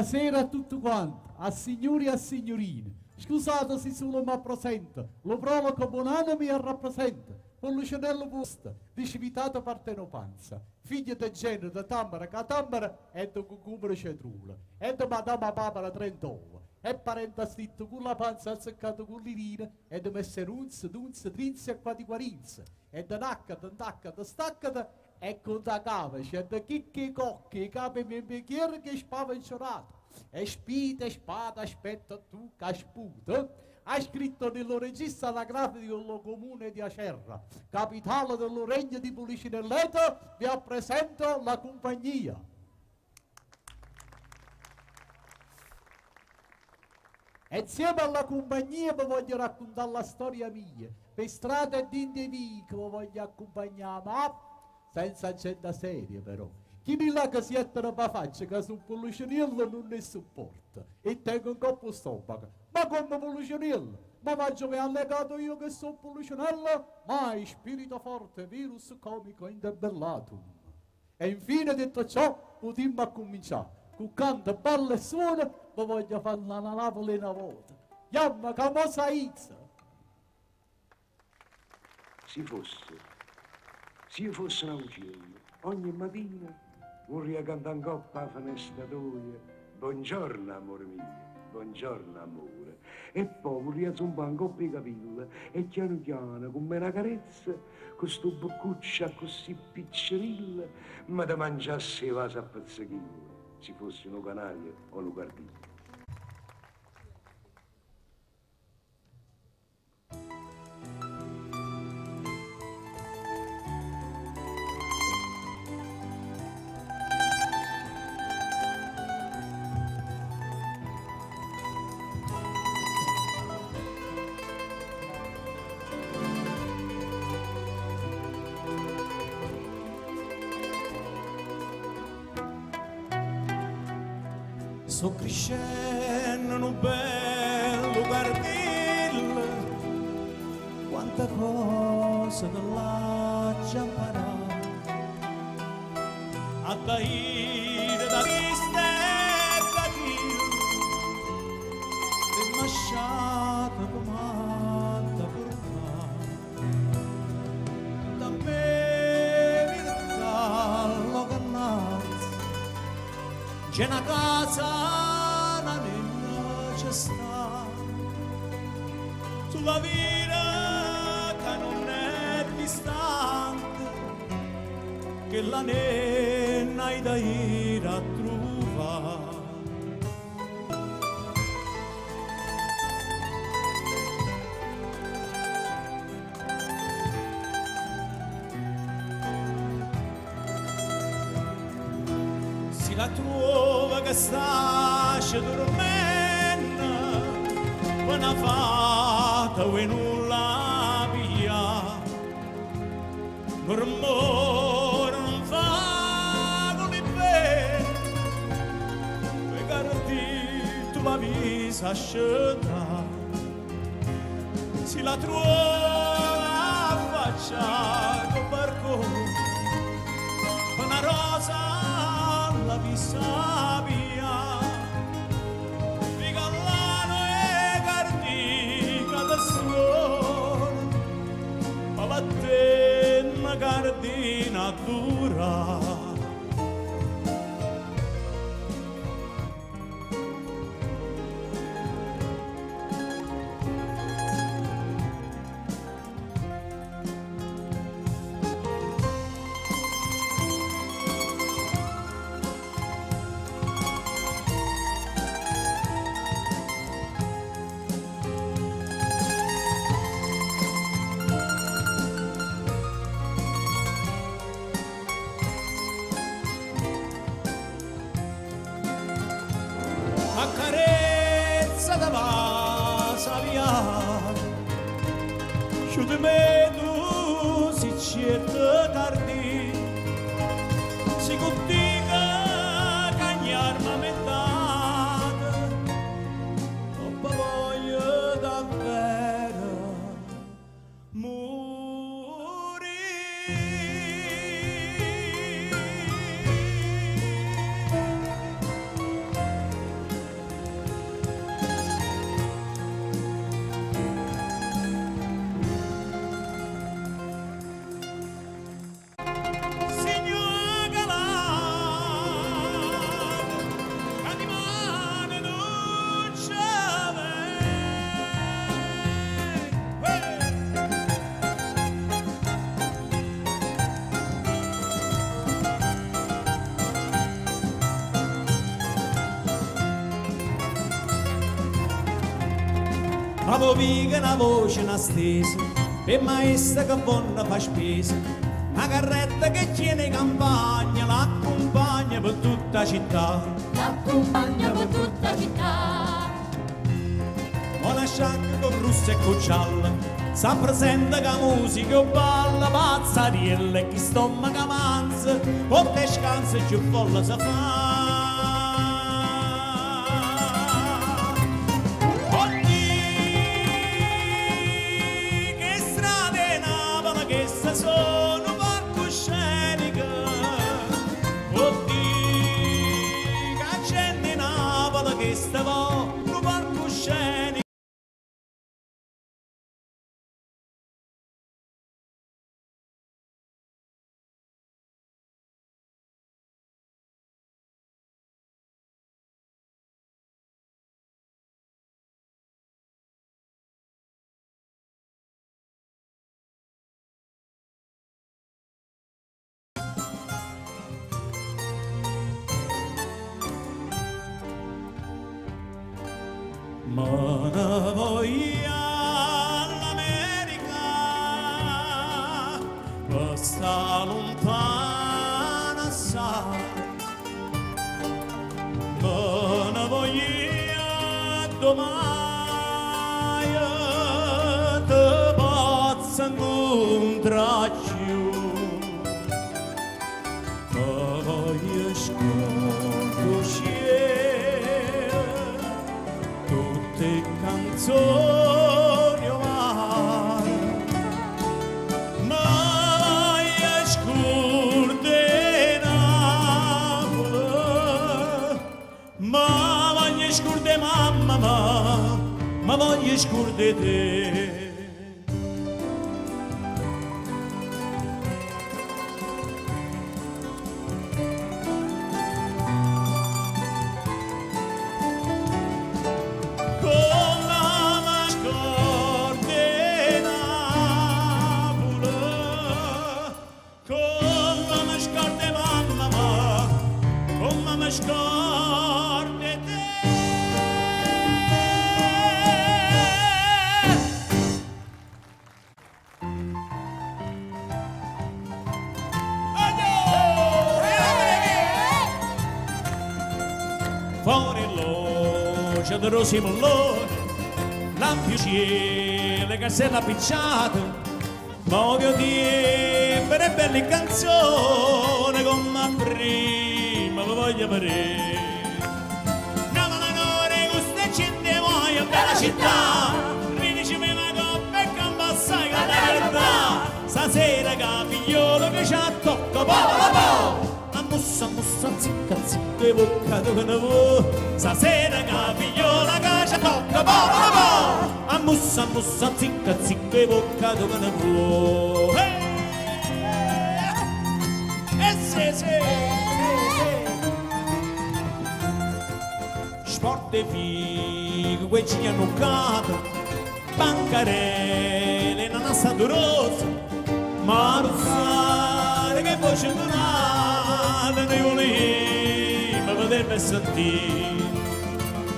Buonasera a tutti quanti, a signori e a signorine. Scusate se solo mi presento, lo prologo Bonanno mi rappresenta. Con Lucianello Busta, di Civitata Partenopanza, figlio di genere di Tamara, che Tamara è di Cucumero Cetrula, è di Madama Barbara Trentova, è parente stitto con la panza azzeccato con l'irina, è di Messerunz, Dunz, Trinzi e Quadiguarinz, è di Naccata, Staccata, e con da cava, c'è di Chicchi e Cocchi, capi e bicchiere che spavencionato, e spite, spada, aspetta tu, che sputa. Ha scritto nello registro anagrafico dello comune di Acerra, capitale dello regno di Policinelleto, vi rappresento la compagnia. E insieme alla compagnia vi voglio raccontare la storia mia, per strada e d'individui che vi voglio accompagnare, ma senza gente seria però. Chi mi là che si ettero per faccia che su Policinello non ne sopporta e tengo un coppo stomaco. Ma come Policinello? Ma faccio che ho allegato io che sono Policinello? Mai spirito forte, virus comico indebellatum. E infine detto ciò, potremmo cominciare. Con canto, ballo e suono, vi voglio fare una Napoli una volta. Yamma, camosa izza. Se io fosse un uccello, ogni mattina vorrei cantare in coppa a finestra tua. Buongiorno, amore mio, buongiorno, amore. E poi vorrei zompare in coppa i capelli e piano piano, come una carezza, con sto boccuccia così piccerilla, ma da mangiasse vaso a pezzettino, se fosse un canaglia o un cardino. Sto crescendo in un bello cardillo, quanta cosa che l'ha imparato a taire da vista e da chi è masciata comanda portata da me mi callo che nazi c'è una casa sulla vita che non è distante, che la nenna è da ir a trovare. Si la trova che sta dormendo, una fata e nulla via, mormore non fa con i bene, e garantì tu la visa scenda, si la trova affaccia col barcone, una rosa la visa via. Ma la tenna gardina dura. Accarezza da vasa via, giù di me tu si cerca tardi, si cottica cagnarma mentata, troppa voglia davvero morire. ma poi pica una voce una stesa, e maestra che buona fa spesa, una carretta che tiene campagna, l'accompagna per tutta la città. L'accompagna per tutta la città. Una sciacca con russa e con gialla, sa presente che musica balla, pazzariella e chi stomaca manza, con te scanse più folla si fa. Sono palcoscenica, oddio, che gente in Napoli che stava un palcoscenico. Ma ne voglio all'America, questa lontana assai. Ma ne voglio domani, te posso incontrare più. Ma voglio sconoscere tutte canzoni umane, ma io scurde Napoli, ma voglio scurde mamma, ma voglio scurde te. Fuori l'oce di rosi molloni, lampi cielo che si è appicciato, voglio dire e belle canzoni come prima vi voglio vedere. Andiamo alla nore, questa gente muoio, bella città, ridicimi una coppa e campa assai che la verità, stasera che figliolo che ci attocca, po'. Ammussa, zicca, zicca, e bocca dove ne vuoi. Stasera che figliola che ci tocca, po'. Ammussa, zicca, zicca, e bocca dove ne vuoi. Sì. Sport e figo, quei ci hanno cato, bancarelle, non ha stato rosso, ma non sai che voce donata ne voleva vedermi sentire.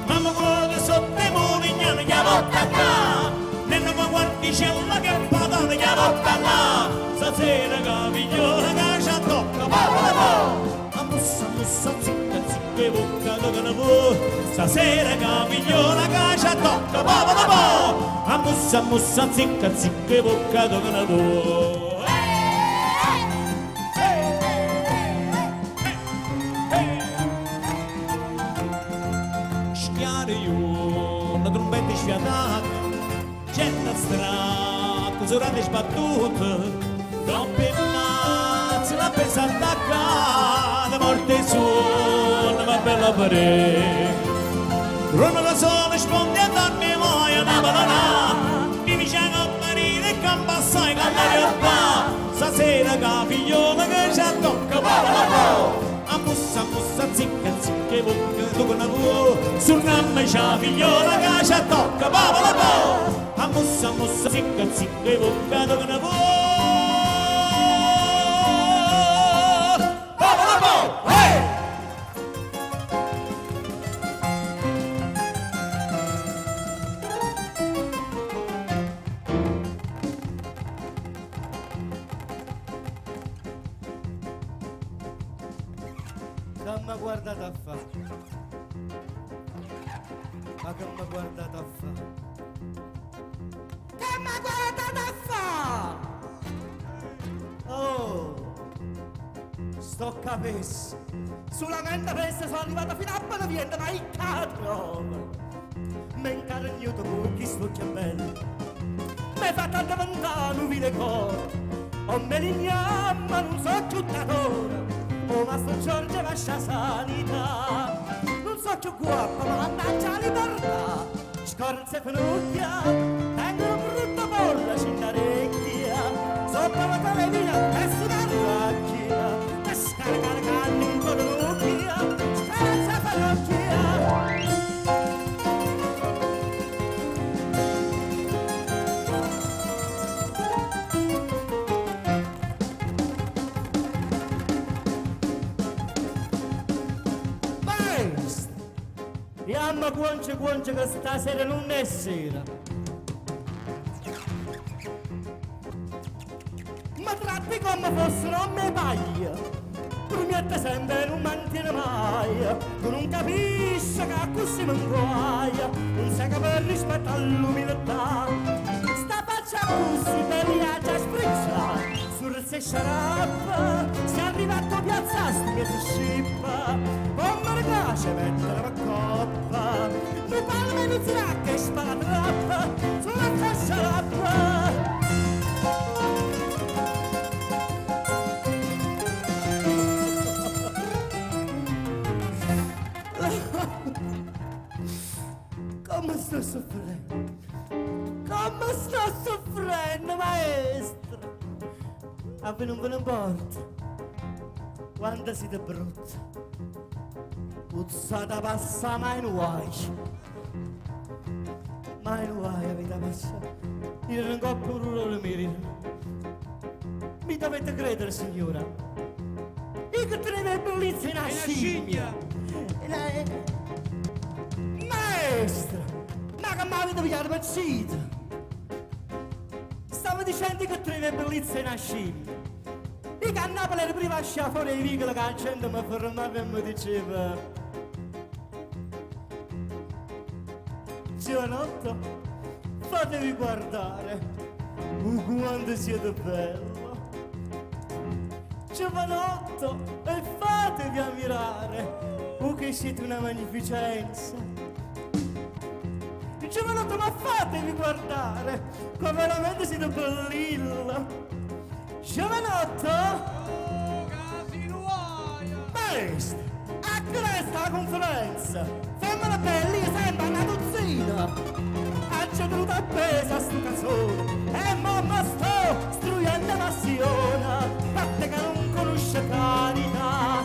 Mamma vuole sotto i molignani che porta là, nella mia guardicella che padana che porta là, stasera che figliola che ci tocca, po'. Ammussa, zicca, zicca, e bocca dove ne vuoi, stasera che figliola che ci tocca, po'. Ammussa, zicca, zicca, e bocca dove ne vuoi. Una trombetta sfiatata, gente a strada, sorate sbattute, troppe mazze, la pesa attaccata, morte suona, ma bella pare. Bruno da sole risponde a darmi muoia, una banana, mi dice a marire e campa assai con la realtà, stasera che figliola che ci tocca, po'. Ammussa, zicca, zicca, e bocca dove ne vuoi, sul namme c'ha figliola che ci tocca, po'. Ammussa, zicca, zicca, e bocca dove ne vuoi, po'. m'ha guardato a fa? Ma che m'ha guardato a fa? Che m'ha guardato a fa? Oh, sto capesse. Solamente per sono arrivato fino a Beneviento, ma il cadro. Mi incaragnuto con chi sto chiamando. Mi fa tanto vent'anni vile cuore. O me li chiama, non so più datore. O Mastro Giorgio lascia sanità. Non so più guappa, ma mannaggia la libertà. Scorze finocchia, tengono brutta bolla cinnarecchia. Sopra la televina e si carracchia. E scarica la canna in conocchia. Scorze finocchia. Mamma guance che stasera non è sera. Ma tratti come fossero a me paglia. Tu mi atta sempre non mantiene mai. Tu non capisci che così mi inguaia. Non sai che per rispetto all'umiltà. Sta faccia così per viaggia sprizza. Sul se sciarappa. Si è arrivato a piazza sti che si scippa. Come mi piace mettere la coppa. Mi parla e mi dirà che spara trappa. Sulla fascia l'acqua. Come sto soffrendo? Come sto soffrendo, maestro? A voi non ve ne importa quando siete brutti. Puzzata passa mai in guai. Mai in guai avete passato. Io non ho più un merito. Mi dovete credere, signora. Io che tenete bellezza in scimmia. Maestra, ma che mi avete pigliato pezzito? Stavo dicendo che tenete bellezza in scimmia. Io che a Napoli ero prima a sciare fuori i vicoli che la gente mi fermava e mi diceva: giovanotto, fatevi guardare, quanto siete bello. Giovanotto, e fatevi ammirare, che siete una magnificenza. Giovanotto, ma fatevi guardare, come veramente siete bellillo. Giovanotto? Oh, Casinuaia! Maestro, a questa la conferenza, femmina bella, io sembra una dozzina. Ha ceduto appesa sto canzone, e mamma sto struendo passione, parte che non conosce carità.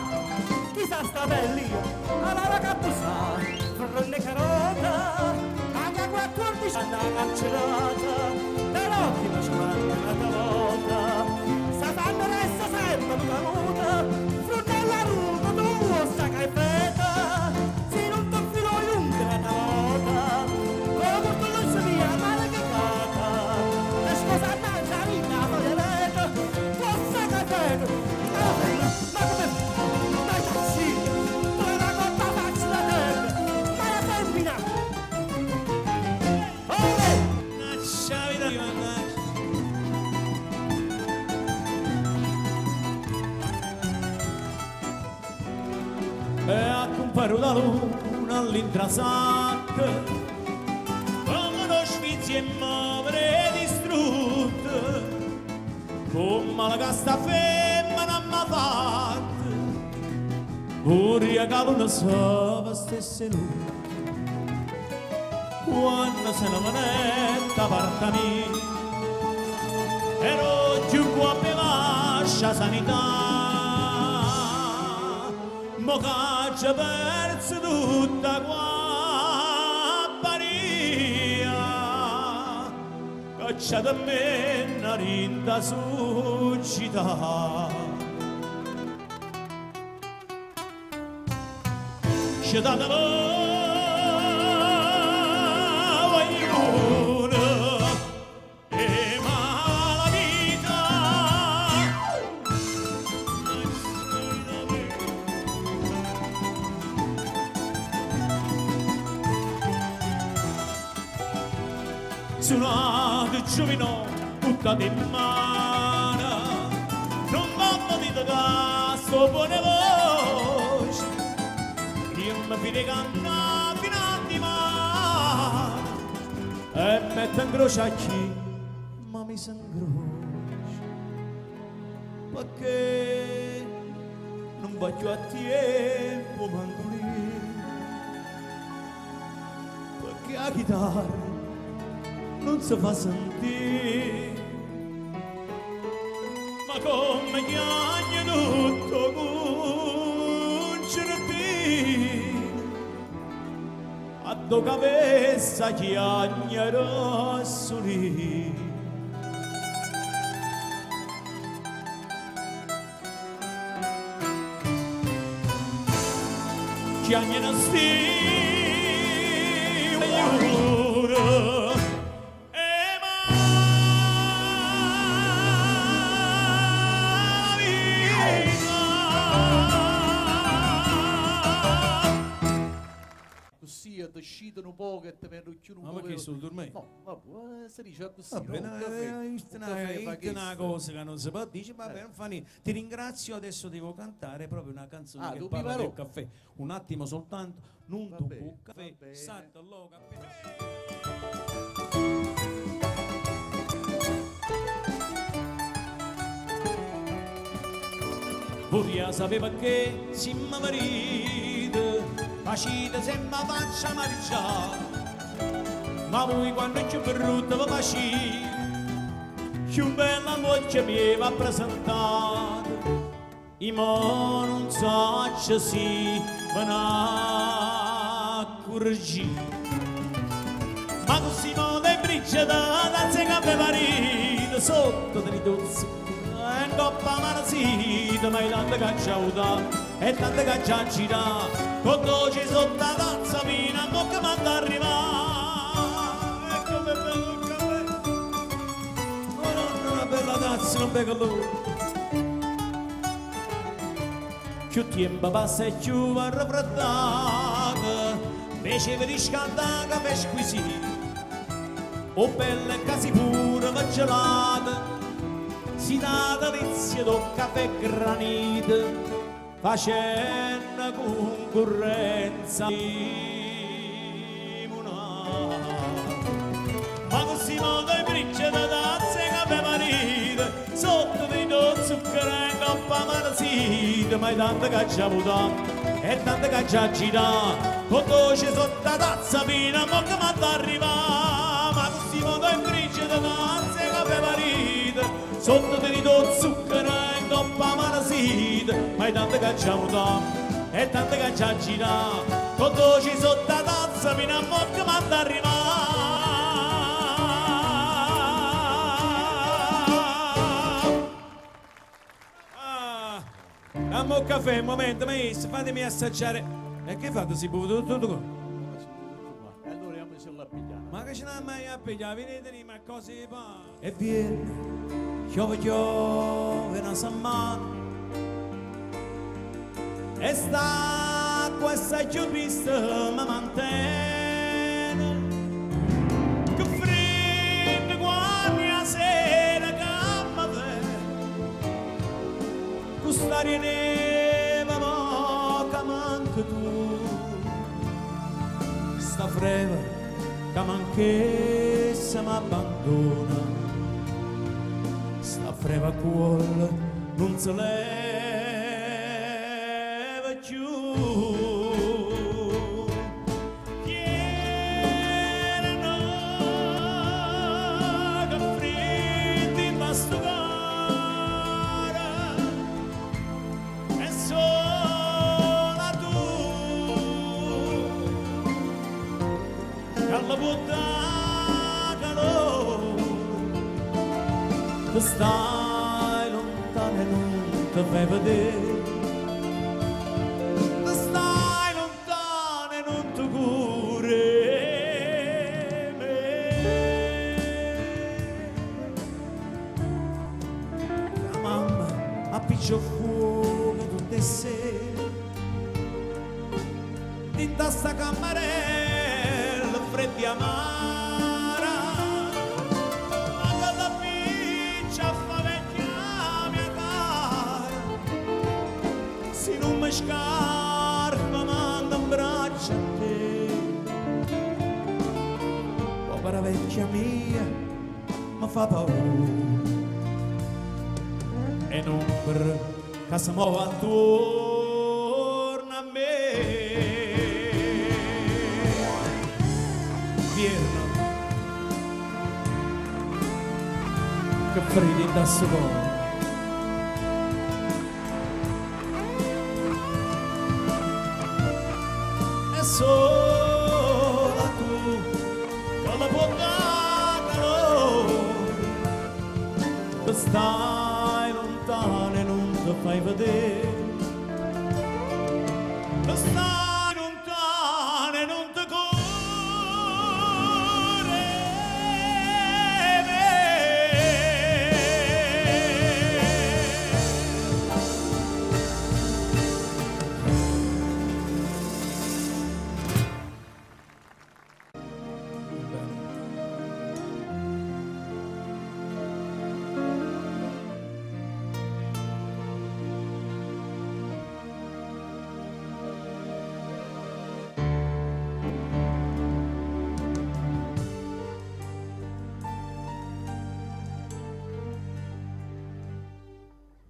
Chissà sta bellina, alla cappusai, frone carota, anche a 14 anni carcerata, però chi mi ci manca una volta. Fanno resta sempre una muta, frutella ruta, tu sta che feta, se non ti filo lunga una volta, come tu non si via male che cata, le scuse a mangiare in una foglietta, tu sta che feta, ma come, dai taxi, tu la cotta faccia da terra, ma la femmina, Lasciavi da mannaggia. E a compare la luna all'intrasante come uno sfizio e muovere distrutto come la casta femmina m'ha fatto un regalo una sova stesse lui quando se la manetta parta mia ero giù qua per lascia sanità. Mo che ci perso tutta qua paria che c'è da me una rinda succità c'è da vogliono e mala vita suonato giovino tutta di mano, non mamma di sto buone voce, io mi fide cantare fino a di mano e metto in croce a chi ma mi sangroce, perché non voglio a tempo manco lì, perché la chitarra non si fa sentire, ma come chiagna tutto concertino, a do cabeza chiagna rosso lì. Chiagna non stiva aiuto, Così decidono un po' che ti vengono più un ma po'. perché sto dormendo? No, vabbè, si dice così. Vabbè, no? Un caffè, un caffè fa è una questo. cosa che non si può dire, vabbè, non fa niente. Ti ringrazio, adesso devo cantare proprio una canzone che tu parla prima del caffè. Un attimo soltanto, non Va tu bene, un caffè, va bene. salta lo caffè. Voria sapeva che si mi marito, facite se mi faccia marciare, ma voi quando è più brutto vi facite, più bella voce mi va presentata, i mo non so se si vanno a correggere, ma così mo dei bricce da danze che aveva marito, sotto dei dozzi, e in coppa marasita, ma è tante cacciauta, e tante cacciacita, con dolci sotto la tazza fino a mo che manda arrivare, e come bello il caffè, oh no, una bella tazza, non becca lui. Più tempo passa e più va raffreddata, invece vi riscaldare caffè squisito, o belle casi pure va gelata, si dà delizia do caffè granito, facendo concorrenza limonata. Ma così modo i bricce da tazze caffè marito, sotto di do zucchero in coppa marasita, ma è tanta cacciavuta e tanta cacciacita, con dolce sotto la tazza fino a mo che manda arriva, ma così modo i bricce da tazze caffè marito, sotto di do zucchero in coppa marasita, ma è tanta cacciavuta e tanta cacciacita, con dolci sotto la tazza fino a mo che manda arriva. Dammi un caffè, un momento, maestro, fatemi assaggiare. E che fate? Si può tutto qua? E allora andiamo sulla pigliata. Ma che ce l'ha mai a pigliare? Venite lì, ma cosa si fa? E viene, piove una settimana, e sta questa giornista mi mantiene, che freddo quando la sera che mi vede, quest'aria neva poca manca tu, sta freva che manchessa m'abbandona, sta freva cuore non se leva più. Chiedono che freddi in questo cuore, e sola tu che alla buttata tu stai lontano e non ti fai vedere, tu stai lontano e non ti curi me. La mamma appiccia fuoco tutte le sere, in sta camarella fredda e amara, mi fa paura e un'ombra che si muove attorno a me. Vierno che freddo da sopra. E sola tu con la può dare calore, che stai lontano e non ti fai vedere, che stai lontano e non ti corre.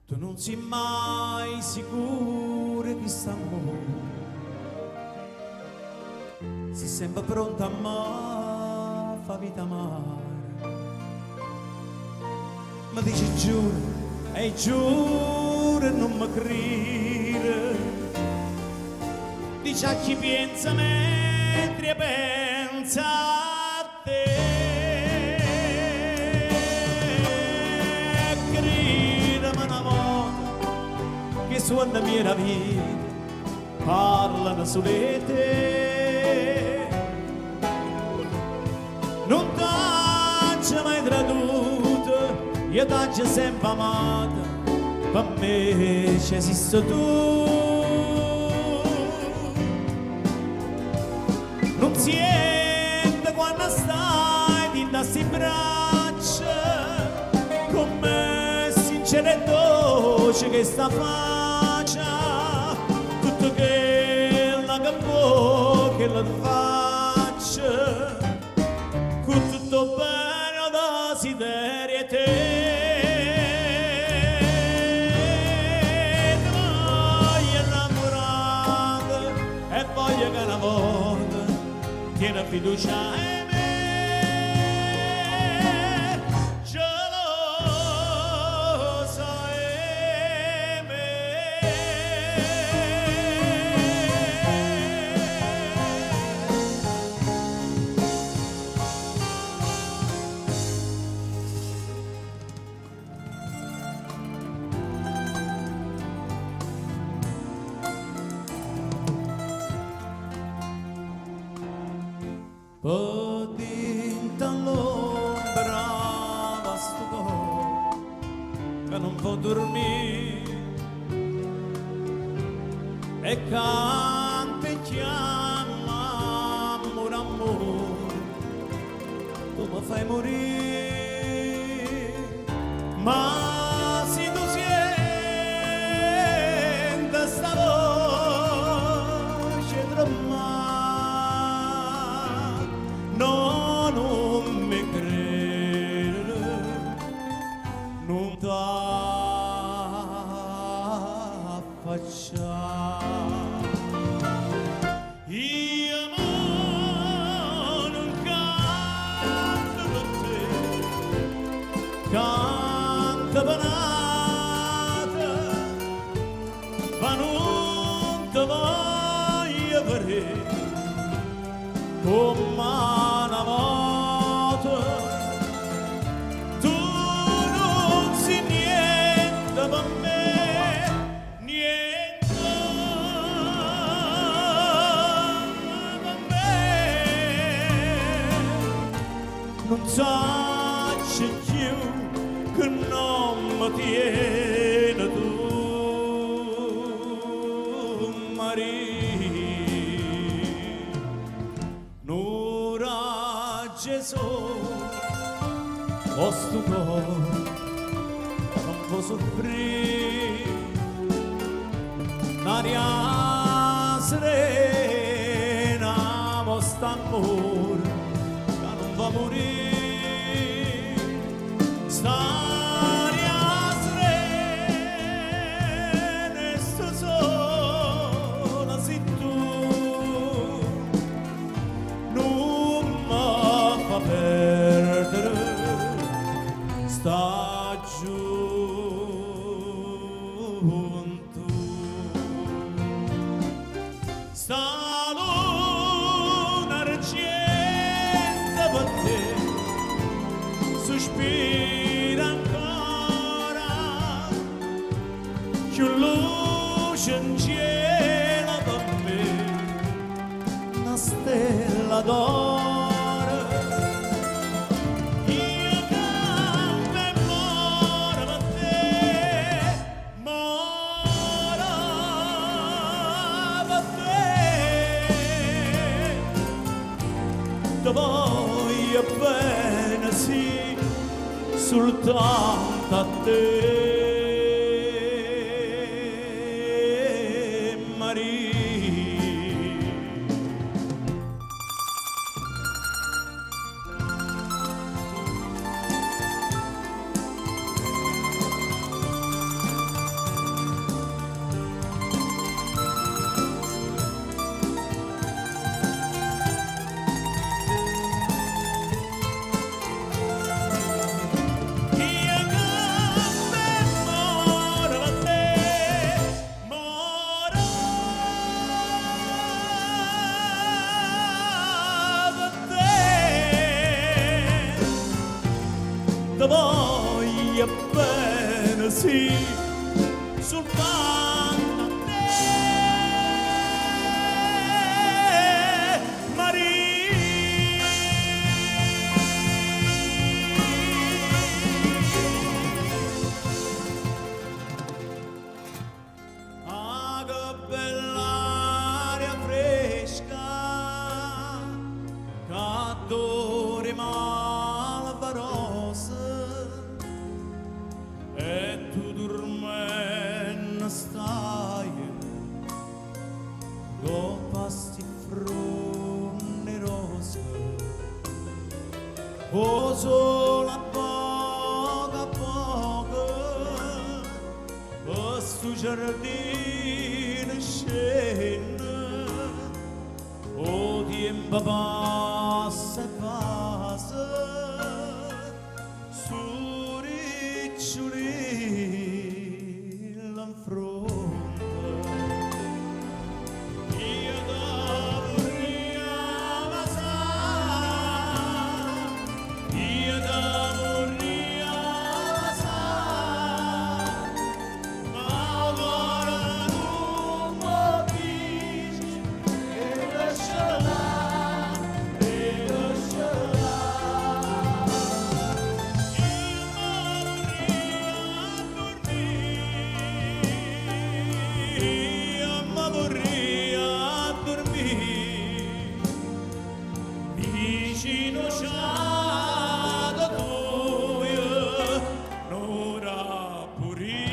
Tu non sei mai sicuro che st'amore, sei sempre pronta a me, fa vita amare. Ma dici giuro, e giuro non mi crede, dici a chi pensa mentre pensa a te. Che suona mia vita, parlano su di te. Non t'ho mai traduto, io t'ho sempre amato, per me ci esisto tu. Non sento quando stai in queste braccia, con me sincera e dolce che sta faccia, tutto quella che può che la faccia, con tutto bene desiderio e te. Ti voglio innamorata e voglio che una volta tiene fiducia in me. Po' dinta all'ombra va sto cuore che non può dormire e canta e chiama amore, amore, tu mi fai morire, ma se tu senti sta voce tremare, no, non mi credere, non t'affacciare. Io non canto per te, canto banata, ma non ti voglio vedere come una volta. Tu non sei niente per me, niente per me. Non so più che non mi tiene tu, Maria. Gesù, vostro cuore non può soffrire, l'aria serena, vostro amore che non va a morire, sta giunto, sta luna argenta per te, sospira ancora, più luce in cielo per me, una stella d'oro. Io canto e moro per te, moro per te. Ti voglio bene, sì, soltanto a te, Maria. Io canto e moro per te, moro per te. Ti voglio bene, sì, soltanto a te, Ah, che bell'aria fresca, che odore malvaroso, e tu dormendo stai, con pasti fronderosi, o solo a poco, questo giardino scende, o tempo passa e passa, su riccioli l'affronta. Io devo riammasare, io devo riammasare, ma ora non mi dici che lascerà, che lascerà. Io mi vorrei a dormire, vicino c'è tuo, l'ora pure.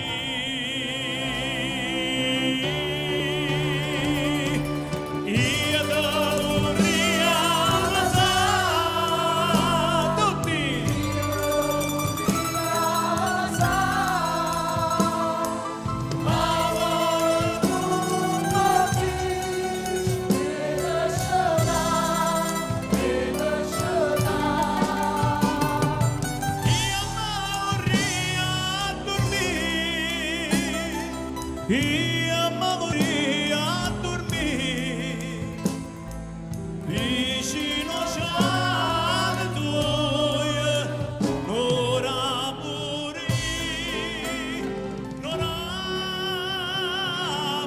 Io devo riammasare tutti. Io mi vorrei a dormire, vicino c'è tuo, ora pure, ora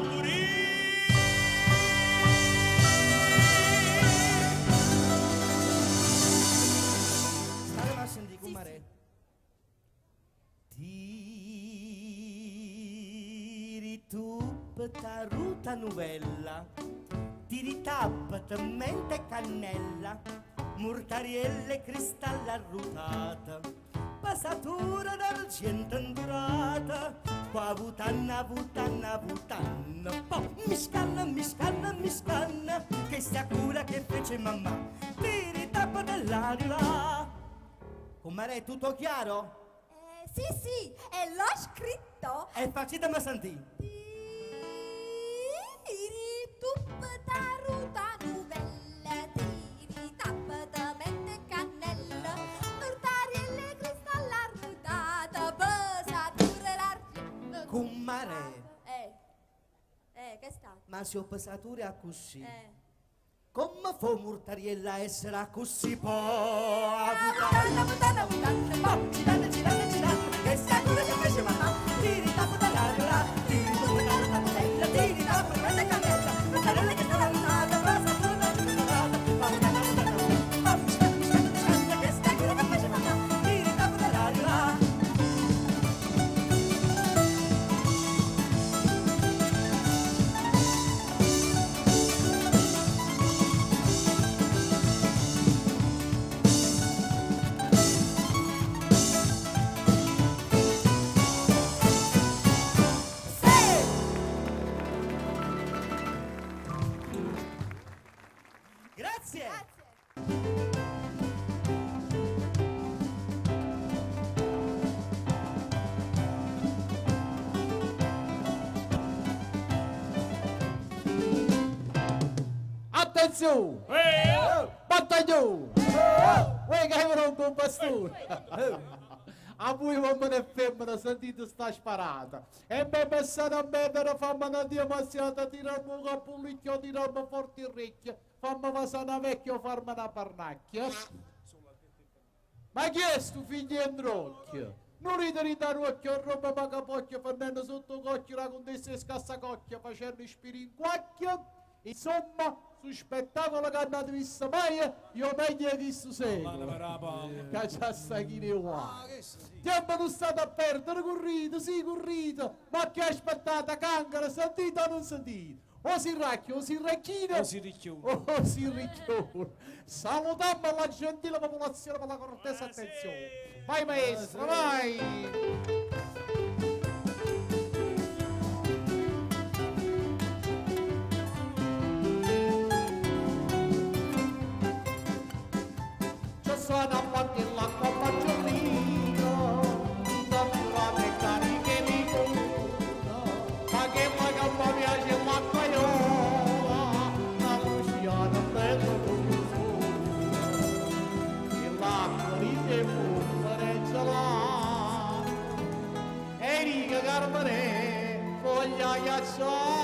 pure. Stare a sentire con mare. Tiri tu ta ruta novella, tiri tappata mente cannella, mortarielle cristalla arrutata, passatura d'argento indurata, qua vutanna, vutanna, vutanna, poi mi scanna, che sta cura che fece mamma, tiri tappa dell'anima. Con mare è tutto chiaro? Sì, e l'ho scritto. E facetemi sentire. Tiri tutta ruta novella, tiri tappa da mente cannella, tortarielle cristalla arrutata. con mare. Che sta? Ma se ho pensato a così. Eh. Come fa Murtariella a essere così poi? Puttana, girando, che sta cosa che fece mamma? Tiri da puttana, tiri da puttana, tiri da puttana, cannella, puttana che sta dannata, passa puttana, che sta cosa che fece mamma? Tiri da puttana. Grazie. Attenzione! Battaglione! Voi che avevano un bastone! A voi uomini e femmine sentite sta sparata e mi pensate a me per farmi una demasiata, tirarmi un capullicchio, tirarmi forte il orecchio, fammi passare una vecchia o farmi una parnacchia. Ma chi è sto figlio Androcchio? Non ridere da rocchio, roba pagapocchio, prendendo sotto cocchio la contessa scassacocchio, facendo spiri in quacchio. Insomma, su spettacolo che andate visto mai, io meglio hai visto sempre. Cacciassa chi ne va. Tempo non state a perdere, corrite, sì, corrite. Ma che aspettate, cancare, sentite o non sentite? O si racchio, o si racchino, O si ricchiude. o si ricchiude. Salutiamo la gentile popolazione per la cortesa attenzione. Vai maestro, vai! Sono a parte l'acqua fagiolino, da curate cariche di cuno, ma che mi piace l'acqua iola, la luciana bello confuso, e l'acqua di te pure gelata, e riga carmane, foglia ghiacciata.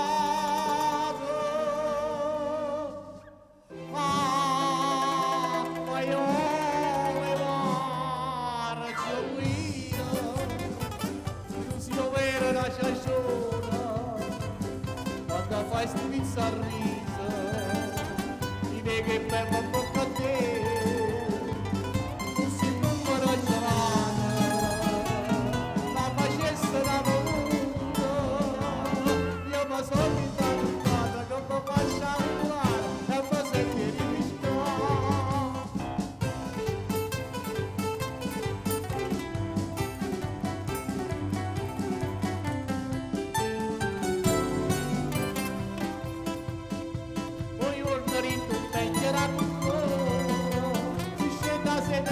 Quando fai stupizza a riso, mi vedi che bello un po' a te, tu sei un numero giovane, la facesse da voluta, io mi sono intanto che mi faccio urlare e mi senti rimischiare.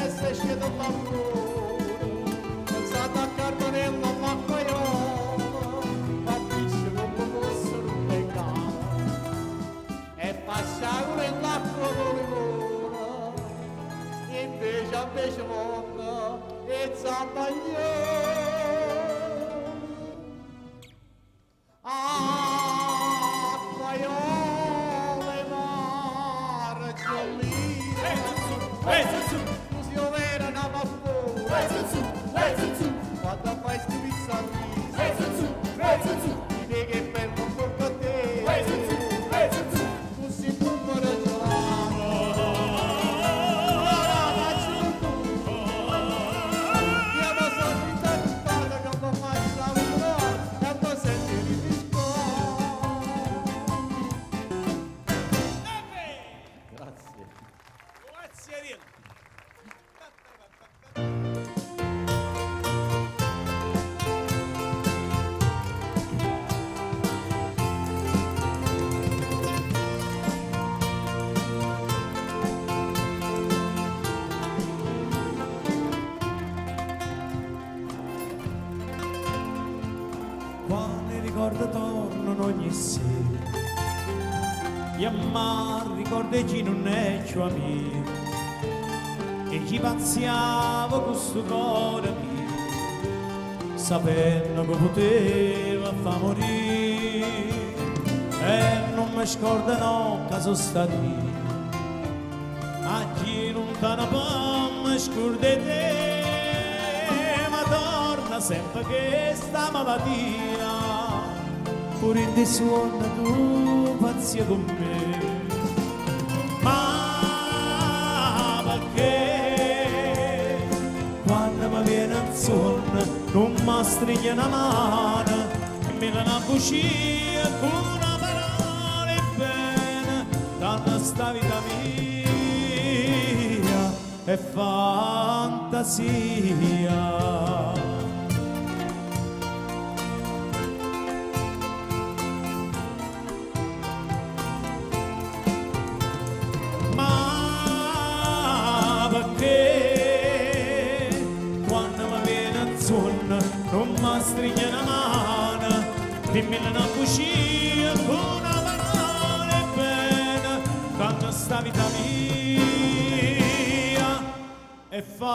Se scende un lavoro, pensate a Carmonella l'acqua iola, ma dice come fosse un peccato, e passare l'acqua volevora, invece vonno e zambagliò. Acqua iola e marciolina. Io vera una pappura, quando fai stupizza a riso, mi vedi che perdo un po' a te, tu sei un numero gelato, faccio tu, io mi sono intanto che mi faccio la vita e mi senti rimischiare. Grazie. Grazie a Dio. Quale ricordo tornano ogni sera, io ma ricordo chi non è ciò mio, e chi pensiamo con sto cuore mio, sapendo che poteva fa morire e non mi scordano che sono stati a chi lontano poi mi scordate ma torna sempre questa malattia pure in dei suoni tu pazzi con me ma perché quando mi viene il sonno non mi stringe una mano e mi dà una bugia con una parola e bene dalla sta vita mia è fantasia. Non mi stringe una mano, dimmi una bugia con una parola e bene, quando sta vita mia è fantasia.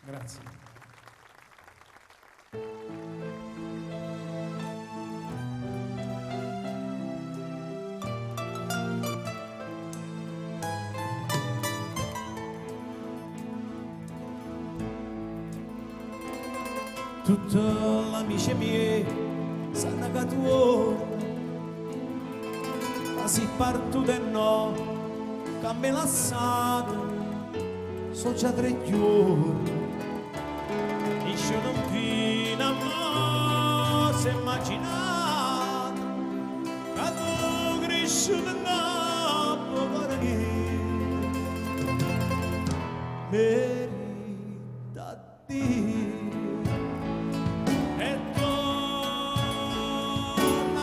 Grazie. Tutti gli amici miei sanno che tu ora ma si partuto e no che mi lasciato sono già 3 giorni io non fino a me si immaginato che tu cresciuto da poco merita a Dio e torna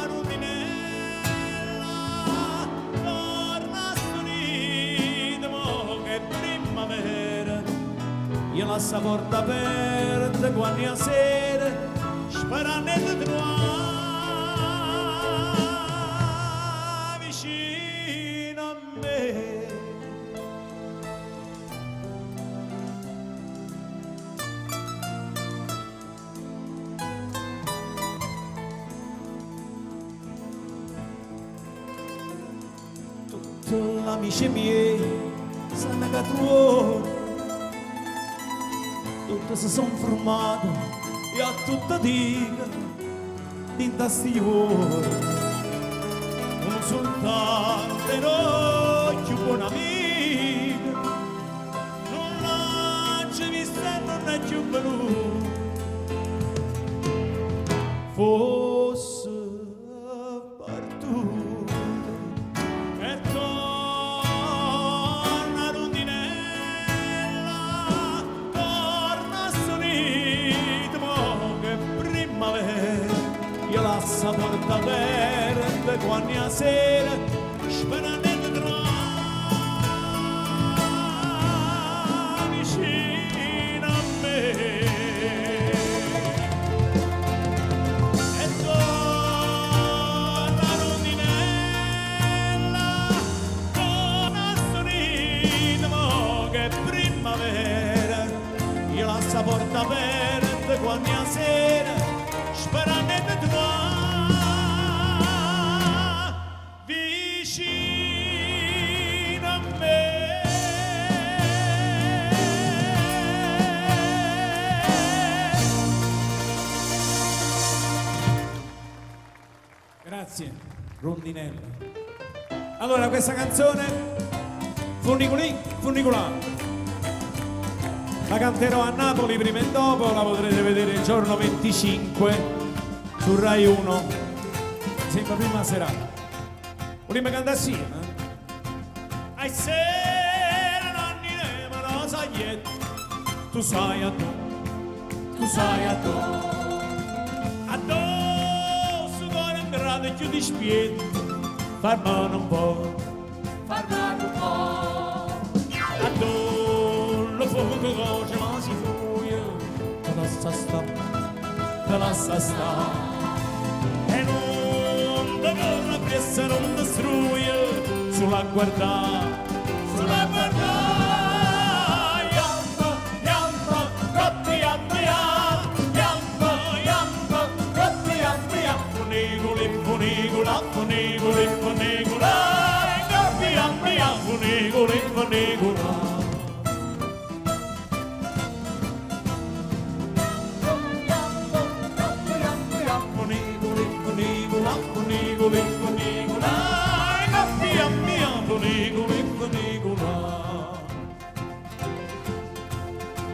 rondinella torna stonita mo che primavera io lascio la porta aperta quando è sera sperando di trovare vicino a me. Tutti gli amici miei sanno che tu tutti si sono formati e a tutta dica in tasti ore non soltanto ero più buon amico non l'ho visto e non è più venuto fosse partuto e torna rondinella io lascio la porta aperta quando è sera sperando di trovare vicino a me e torna rondinella torna stonita mo che primavera io lascio la porta aperta quando è sera sperando di trovare vicino a me. Grazie, Rondinella. Allora, questa canzone, Funicolì, Funicolà. La canterò a Napoli prima e dopo, la potrete vedere il giorno 25 su Rai 1, sempre prima serata. Vogliamo cantare assieme? Ai sera non ne ma lo sai, tu sai a addosso con un grado e chiudi spiedi, farmano un po', addosso lo fuoco che cosa ma si fa. lascia sta, te lascia sta. E non te corre pressa, non ti struie, sulla guardare, sulla guardare. Yamma, yamma, cotti yamma, yamma, yamma, cotti yamma, funigoli, funigula, funigoli, funigula, cotti yamma, funigoli, funigula.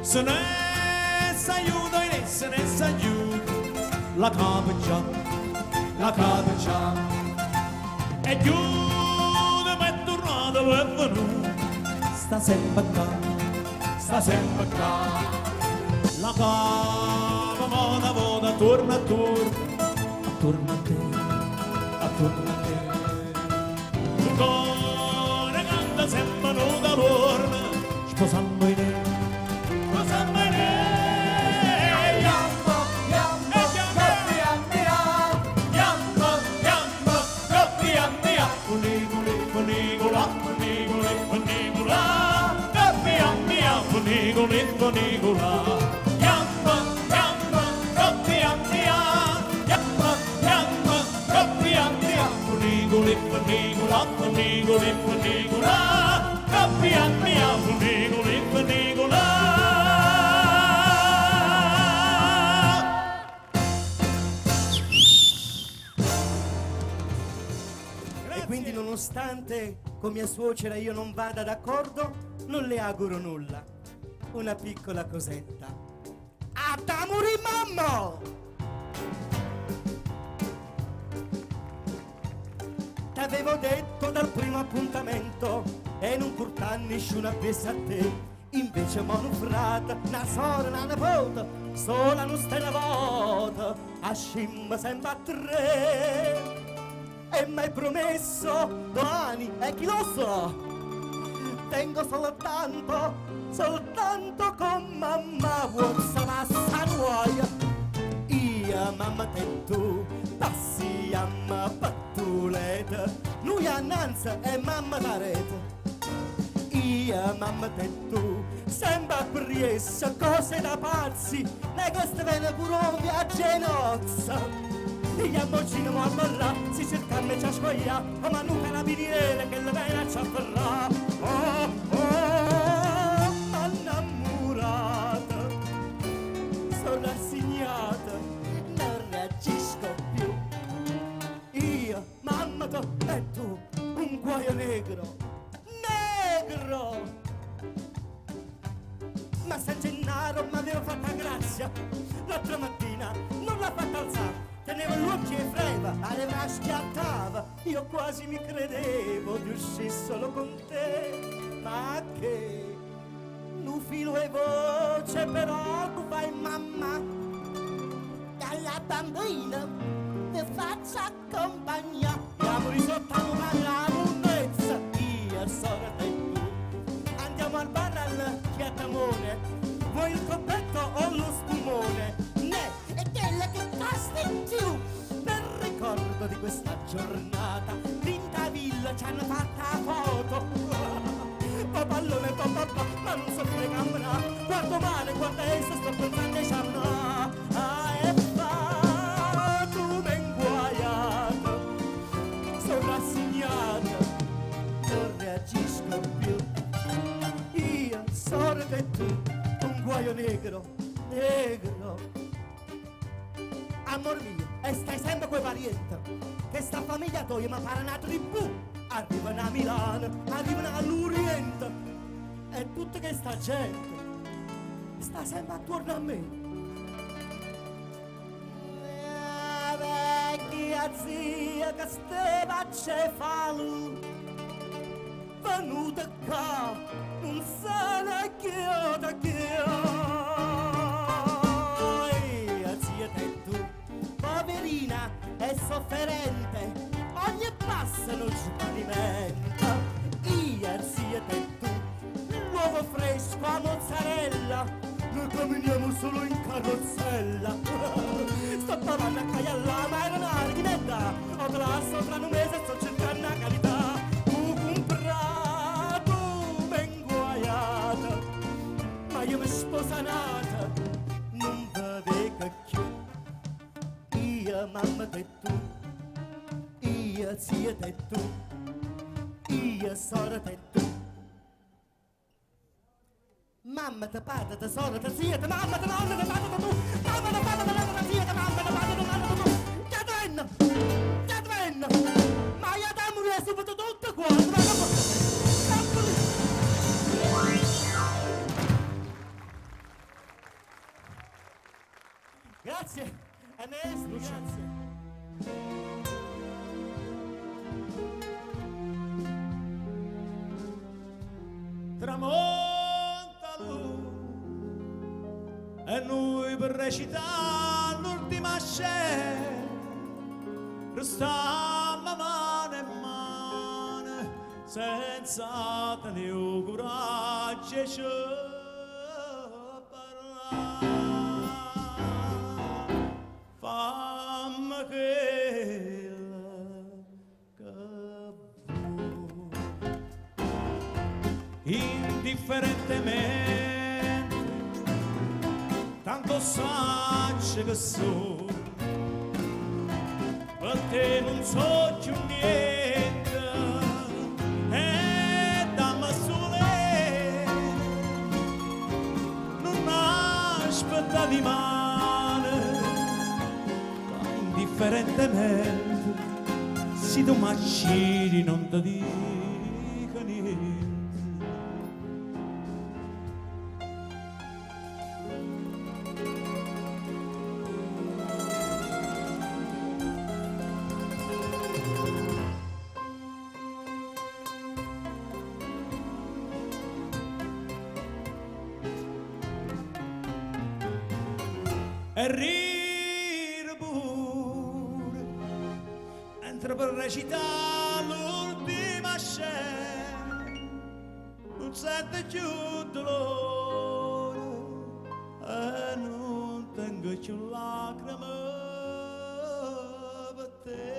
Se ne s'aiuta e se ne s'aiuta la capaccia, e chiude ma è tornato e è venuto, sta sempre qua, la capa moda moda torna a te, il cuore canta sempre nuda l'orna, sposando in te. Funigula, yamma, yamma, cotti yamma, yamma, yamma, cotti yamma, funiguli, funigula, funiguli, funigula, cotti yamma, funiguli, funigula. E quindi nonostante con mia suocera io non vada d'accordo, non le auguro nulla. Una piccola cosetta. A tamuri mamma! T'avevo detto dal primo appuntamento e non curtannisci una presa a te. Invece mono frata, una sorella, una nipote, sola non stai una volta, a scimma sempre a tre. E m'hai promesso domani, e chi lo so? Tengo soltanto con mamma vuoi salassa nuoia. Io mamma te tu passi amma pattuleta, lui annanza e mamma da rete. Io mamma te tu sembra priessa cose da pazzi, ne queste vene pure un viaggio in nozza. Io ammocino mo a barra, si cerca me c'ha scoia, ma non carabiniere che le viene a ciafferrà. Innamorata, sono rassegnata, non reagisco più. Io, mamma e tu, un guaio negro. Ma San Gennaro mi aveva fatta grazia, l'altra mattina non l'ha fatta alzare. Tenevo gli occhi e freva, aveva schiattava. Io quasi mi credevo di uscire solo con te. Ma che nu filo e voce però tu fai mamma. Dalla bambina ti faccia compagnia. Andiamo risotto alla lunghezza, io sono te e tu. Andiamo al bar al chiatamone, vuoi il coppetto o lo spumone? È quella che costa in più. Per ricordo di questa giornata Vinta Villa ci hanno fatta foto. Papallone papà, ma non so come camera. Guardo male, guarda essa, sto pensando ai ciamna. E fa, tu m'hai inguaiata, sono rassegnata, non reagisco più. Io sono e tu, un guaio negro. Amor mio, e stai sempre coi parienti, che sta famiglia tua mi pare nato di più. Arrivano a Milano, arrivano all'Oriente, e tutta questa gente sta sempre attorno a me. Vecchia zia che stava a Cefalu, venuta qua, non sa neanche da che. Poverina è sofferente, ogni passo non ci alimenta. Io zia te tu, l'uovo fresco a mozzarella, noi camminiamo solo in carrozzella. Sto provando a cagliare ma era una righinetta. Ho classo tra un mese e sto cercando la carità. Tu comprato ben guaiata, ma io mi sposanata, non vedo più. Io mamma te tu, io zia te tu, io sorella te tu. Mamma te padre te sorella te zia te mamma te nonna te padre te tu, mamma te padre te nonna te zia te mamma te padre te nonna te tu. Che trenno, ma io te morire subito tutto quanto. Grazie, Ernest, grazie. Tramonta lui e noi per recitare l'ultima scena restiamo mano in mano senza tenere coraggio e ci parlare. Fammi quella che vuoi indifferentemente, tanto saggio che so, per te non so più niente, e dammi sole, non aspetta di male, indifferentemente, se tu macini non ti dico niente. E rire pure, entra per recitare l'ultima scena, non sente più dolore e non tengo più lacrime per te.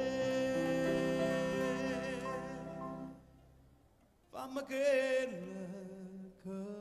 Fammi quella che vuoi.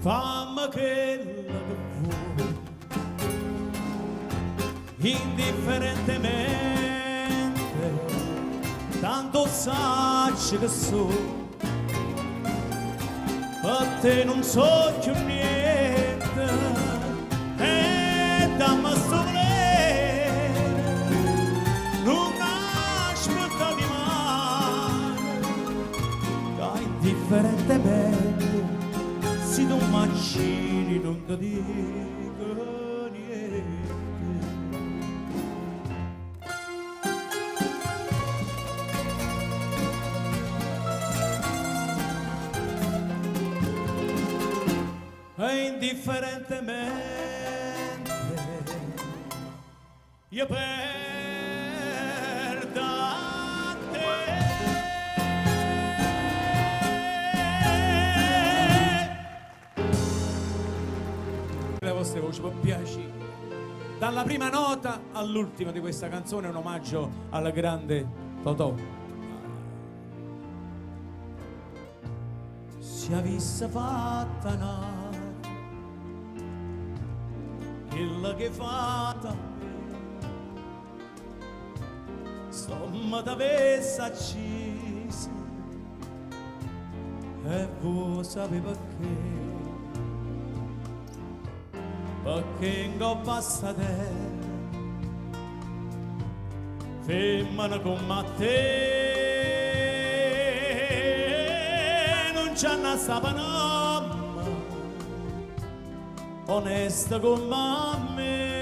Fammi quella che vuoi, indifferentemente, tanto saggio che so, per te non so più niente, e dammi sole, non aspetta di male, che indifferentemente, se tu macini non ti dico niente. E indifferentemente io perdo a te. Le vostre voci per piacere. Dalla prima nota all'ultima di questa canzone è un omaggio al grande Totò. Si avesse fatta una quella che fatta insomma t'avesse accesa e voi sapete perché in coppa sta terra femmina come te non c'hanna sta panamma, onesta come me.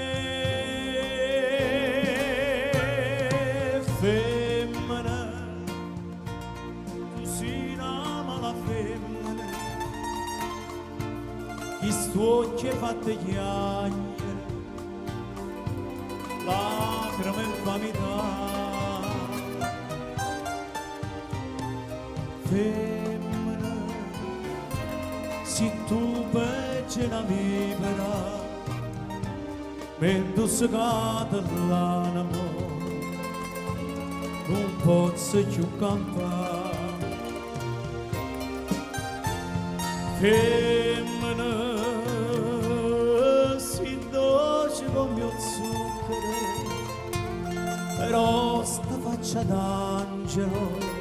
Femmina, tu sei una mala femmina, chi stuocchi e fatte chiacchiere, lacrime e vanità. Femmina, se tu pece la vivera, mentre si cade l'animo, non posso più cantare. Femmina, si dolce come il zucchero, però sta faccia d'angelo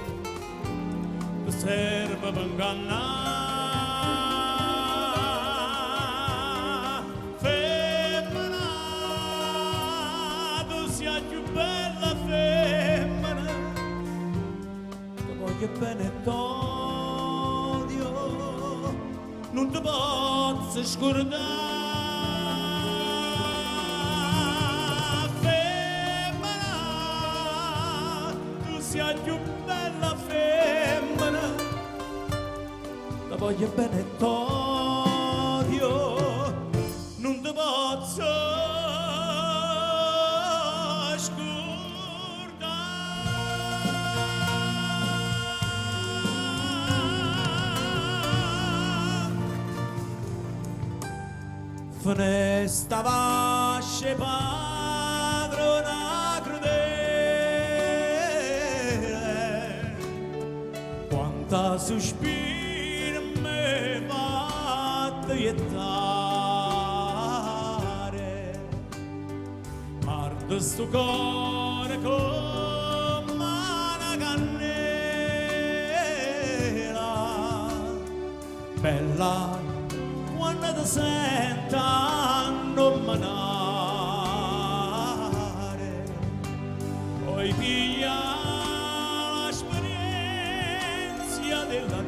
serve per ingannare. Femmina, tu sia più bella femmina, ti voglio bene e t'odio, non ti posso scordare. Femmina, tu sia più bella femmina, la voglio bene e t'odio, non ti posso Fnesta vasce padrona crudele, quanta sospira me fatta iettare, mardo sto cuore come una cannella, bella quando ti sentano manare, poi piglia l'esperienza della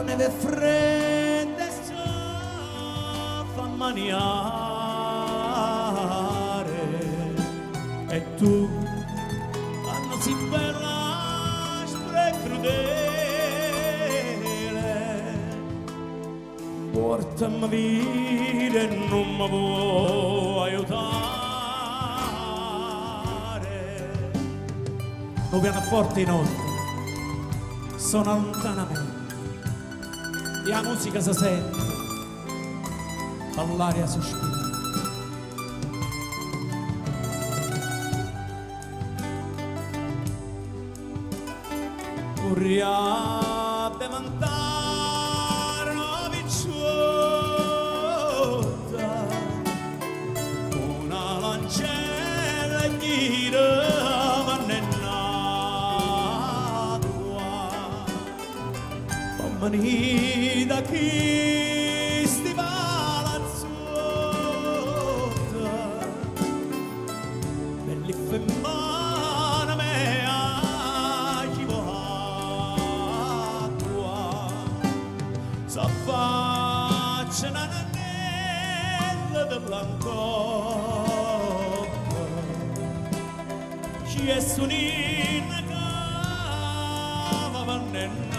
neve fredda e si fa maniare, e tu, quando si bella e crudele, portami via e non mi vuoi aiutare. Un pianoforte inoltre suona lontanamente e la musica si sente, all'aria si spira. Vorrebbe mandare una picciotta, una lancella e gira nell'acqua, mamma da chi sti palazzotta, belli femmana mea chi acqua, s'affaccia nell'anello dell'ancora, ci è sunina cava nell'acqua,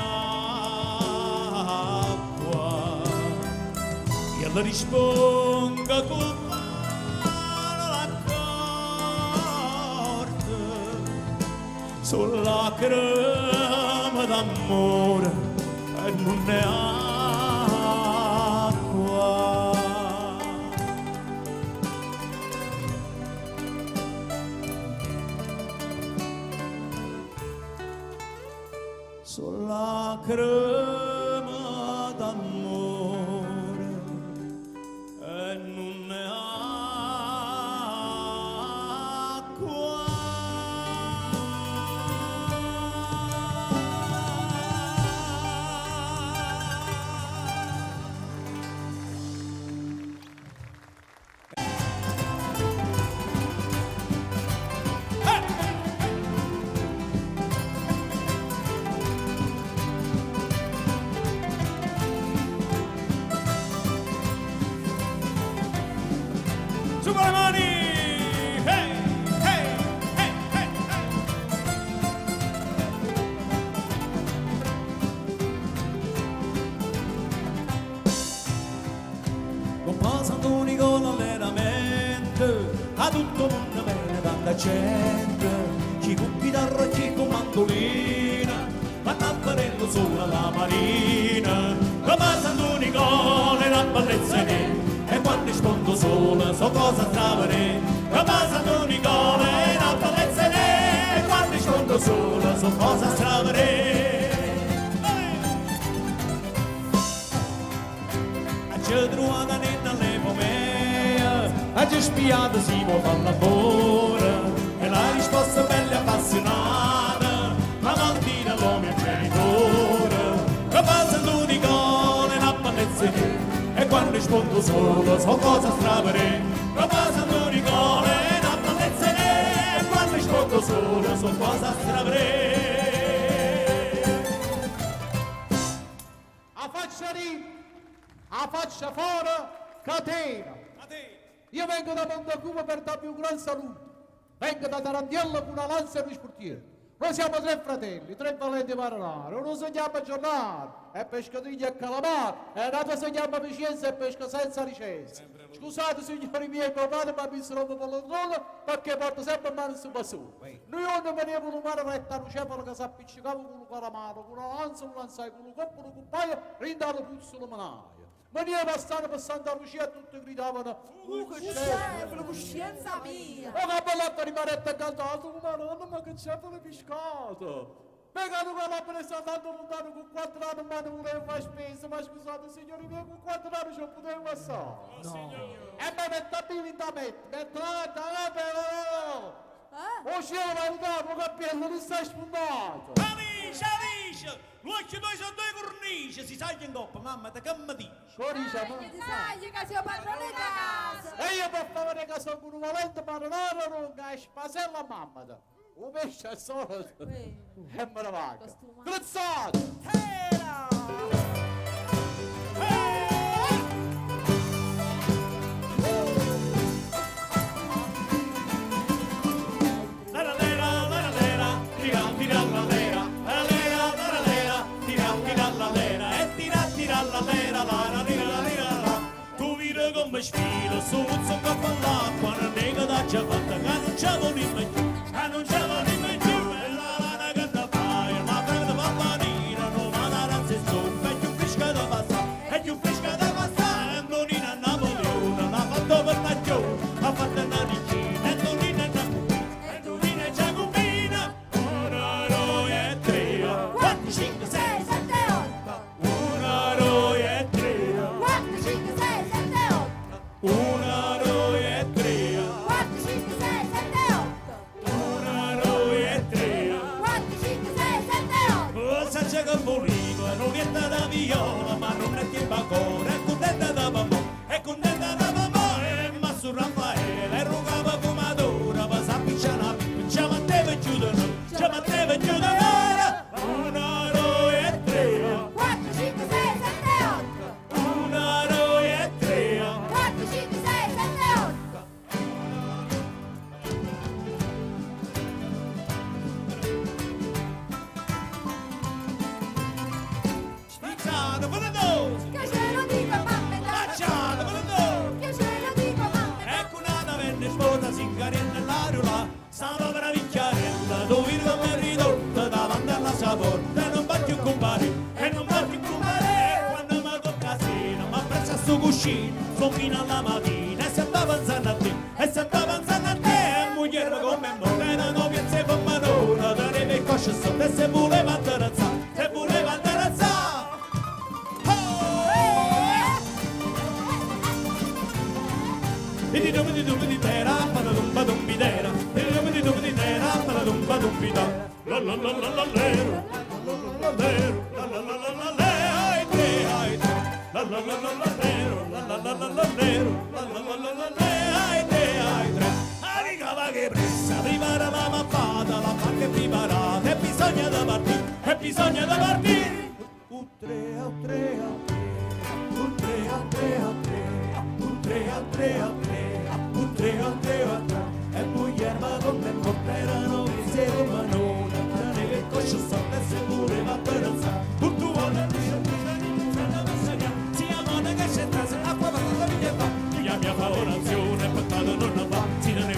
e la risponga col mano l'accorda, sulla crema d'amore e non è acqua. Sulla crema d'amore e non è acqua. a tutto il mondo bene tanta gente, chi con chitarra e chi con mandolina, ma tapparello solo alla marina, come Santo Nicole la bellezza è, e quando rispondo solo so cosa trovare, come Santo Nicole la bellezza è, e quando rispondo solo so cosa trovare. Ci trovata nella l'epomea, ha già spiato si può fare l'amore, e la risposta bella e appassionata, ma mantina l'uomo e il genitore, che passa l'unicone la bellezza e quando rispondo solo so cosa stravere, che passa l'unicone la bellezza e quando rispondo solo so cosa stravere. A faccia ri, a faccia fuori, catena. Io vengo da Montecupo per darvi un gran saluto. Vengo da Tarantiello con una lanza e un sportiere. Noi siamo 3 fratelli, 3 valenti marinari. Uno si chiama Giornale, è pescatriglia e calamari, e l'altro si chiama Vicenza e pesca senza licenza. Scusate signori miei, mio padre mi ha messo l'uomo per lo trono perché porta sempre in mano il suo bastone. Noi non veniamo un mare retta, non c'è che si appiccicava con un calamaro, con una lanza, un lanzai, con un coppo, un cupaio, rindato puzzo lo manaio. Veniva stanno per Santa Lucia e tutti gridavano che c'è? La coscienza mia! E una belletta rimanette cantato, madonna ma che c'è per le pescato? Pegano con la presa tanto lontano con 4 anni ma non volevo fare spesa, ma scusate signori miei con 4 anni ci potevo passare. E mi mette a mette là, però! O cielo valutato, cappello, non stai spuntato! Amici, l'occhio noi sono 2 cornici, si saglia in coppa, mamma, te che mi dici? Cornice, ma... Che ti sai che sei padrone casa! E io per favore che sono con un valente marinaro lunga e spasella a mamma da. Un pesce al solito. E me ne vado. Gruzzato! Come sfilo su un coppo all'acqua, non nega da ciabatta, che non c'è volime giù, che non c'è volime giù, e la lana che da fai, la pelle pappanina, non va da razze zuppa, è più fresca da passare, è più fresca da passare, e Antonina a Napoleone, l'ha fatto per Nagione, l'ha fatto una regina, e Antonina è Giacobina, e Antonina è Giacobina, 1, 2 e 3, 4, 5, 6, 7, 8, 1, 2 e 3, 4, 5, 6, 7, 8! 1, 2 e 3, 4, 5, 6, 7, 8! 1, 2 e 3. 4, 5, 6, 7, 8! Oh, Sancia che voliva, non vieta da viola, ma non è che bacone, è contenta da mamma, è contenta da mamma, e Masso Raffaele, rugava fumatura, ma s'appiccia la pippa, ci metteva giù da noi, ci metteva giù da noi. 1, 2 e 3, 4, 5, 6, 7, 8! 1, 2 e 3. 4, 5, 6, 7, 8! Spicciato per la dose, Che ce lo dico mamma! spacciato per la dose. Che ce lo dico mamma! Ecco una venne sposa, sigariella nell'aria là, stava per la vicchiarella, dove come ridotta davanti alla sua porta, e non va più compare, e non va più compare, quando mi tocca sera, mi ha preso a sto cuscino, sono fino alla mattina, e sta pensando a te, e sta pensando a te, e moglie come morena, non piensa per manona, teneva il coscio sotto, e se voleva attarazzare, se voleva attarazzare. E di dove di dove di terra, padumba dumbidera, e di dove di dove di terra, padumba dumbida. La la la la la lero, la la la lero, la la la la la lero, ai tre, la la la la la lero, la la la la la lero, la la la la la lero, ai tre. Arriva che pressa, prima la mappata, la fa che preparata, e bisogna da partire, e bisogna da partire. Tre a tre a tre, tre a tre a tre, tre a tre a tre. Un 3 a 3 a 3 e moglie ma come morterano che se romano tranne che coscio sotto e se voleva atterrazzare un tuo vuole si amona che c'è trasa acqua per la mia fa la mia favorazione peccato non la fa si non è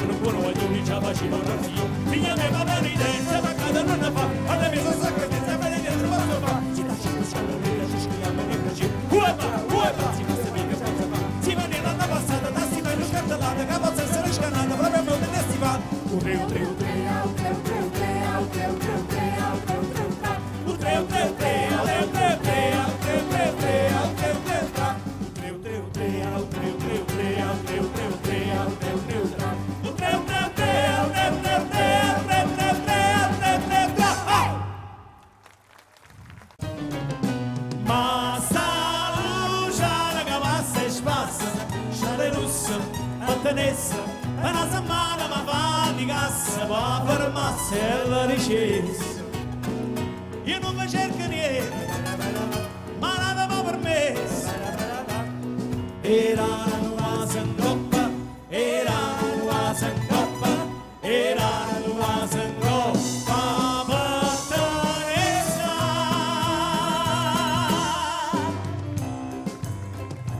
se la dicessi, io non mi cerco niente, ma non avevo permesso. Era una sangoppa, era una sangoppa, era una sangoppa pattanesa.